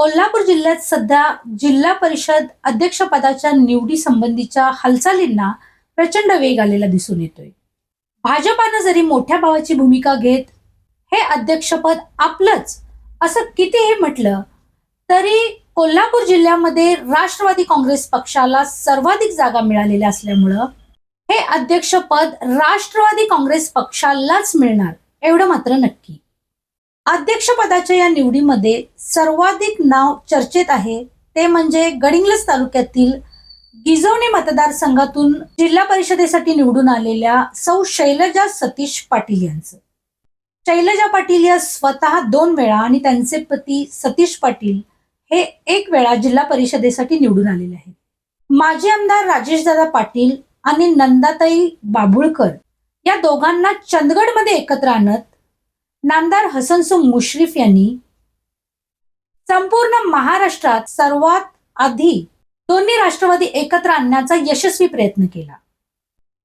कोल्हापूर जिल्ह्यात सध्या जिल्हा परिषद अध्यक्षपदाच्या निवडी संबंधीच्या हालचालींना प्रचंड वेग आलेला दिसून येतोय. भाजपानं जरी मोठ्या भावाची भूमिका घेत हे अध्यक्षपद आपलंच असं कितीही म्हटलं तरी कोल्हापूर जिल्ह्यामध्ये राष्ट्रवादी काँग्रेस पक्षाला सर्वाधिक जागा मिळालेल्या असल्यामुळं हे अध्यक्षपद राष्ट्रवादी काँग्रेस पक्षालाच मिळणार एवढं मात्र नक्की. अध्यक्षपदाच्या या निवडीमध्ये सर्वाधिक नाव चर्चेत आहे ते म्हणजे गडिंग्लज तालुक्यातील गिजवणे मतदारसंघातून जिल्हा परिषदेसाठी निवडून आलेल्या सौ शैलजा सतीश पाटील यांचं. शैलजा पाटील या स्वतः 2 वेळा आणि त्यांचे पती सतीश पाटील हे 1 वेळा जिल्हा परिषदेसाठी निवडून आलेले आहेत. माजी आमदार राजेशदादा पाटील आणि नंदाताई बाभुळकर या दोघांना चंदगडमध्ये एकत्र आणत नामदार हसनसो मुश्रीफ यांनी संपूर्ण महाराष्ट्रात सर्वात आधी दोन्ही राष्ट्रवादी एकत्र आणण्याचा यशस्वी प्रयत्न केला.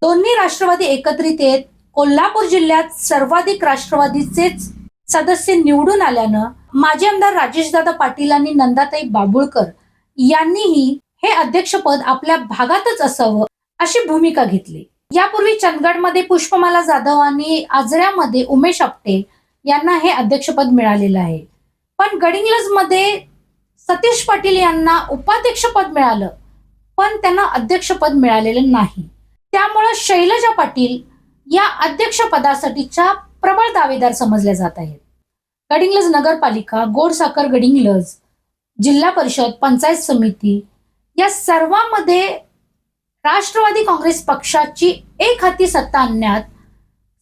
दोन्ही राष्ट्रवादी एकत्रित येत कोल्हापूर जिल्ह्यात सर्वाधिक राष्ट्रवादीचेच सदस्य निवडून आल्यानं माजी आमदार राजेशदादा पाटील आणि नंदाताई बाभुळकर यांनीही हे अध्यक्षपद आपल्या भागातच असावं अशी भूमिका घेतली. यापूर्वी चंदगडमध्ये पुष्पमाला जाधव आणि आजऱ्यामध्ये उमेश आपटे यांना हे अध्यक्षपद मिळालेलं आहे. पण गडिंग्लजमध्ये सतीश पाटील यांना उपाध्यक्षपद मिळालं पण त्यांना अध्यक्षपद मिळालेलं नाही. त्यामुळे शैलजा पाटील या अध्यक्षपदासाठीच्या प्रबळ दावेदार समजल्या जात आहेत. गडिंग्लज नगरपालिका, गोडसाखर गडिंग्लज, जिल्हा परिषद, पंचायत समिती या सर्वांमध्ये राष्ट्रवादी काँग्रेस पक्षाची एक हाती सत्ता आणण्यात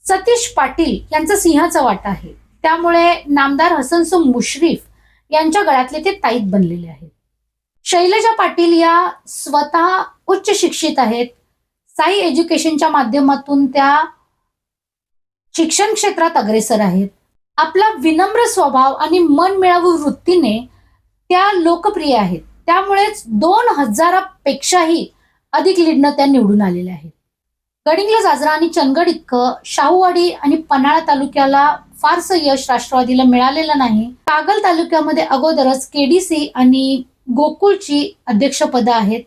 सतीश पाटील यांचा सिंहाचा वाटा आहे. त्यामुळे नामदार हसनसो मुश्रीफ यांच्या गळ्यातले ते ताईत बनलेले आहेत. शैलजा पाटील या स्वतः उच्च शिक्षित आहेत. साई एज्युकेशनच्या माध्यमातून त्या शिक्षण क्षेत्रात अग्रेसर आहेत. आपला विनम्र स्वभाव आणि मनमिळावू वृत्तीने त्या लोकप्रिय आहेत. त्यामुळेच 2000 पेक्षाही अधिक लीडनं त्या निवडून आलेल्या आहेत. गडिंग्लज, आजरा आणि चंदगड इतकं शाहूवाडी आणि पन्हाळा तालुक्याला फारसं यश राष्ट्रवादीला मिळालेलं नाही. कागल तालुक्यामध्ये अगोदरच केडीसी आणि गोकुळची अध्यक्षपद आहेत.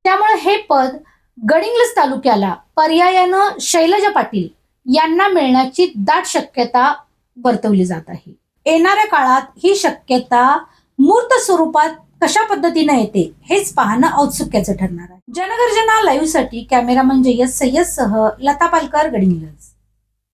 त्यामुळे हे पद गडिंग्लज तालुक्याला पर्यायानं शैलजा पाटील यांना मिळण्याची दाट शक्यता वर्तवली जात आहे. येणाऱ्या काळात ही शक्यता मूर्त स्वरूपात कशा पद्धतीने येते हेच पाहणं औत्सुक्याचं ठरणार आहे. जनगर्जना लाईव्हसाठी कॅमेरामन जय्यद सय्यदसह लता पालकर, गडिंग्लज.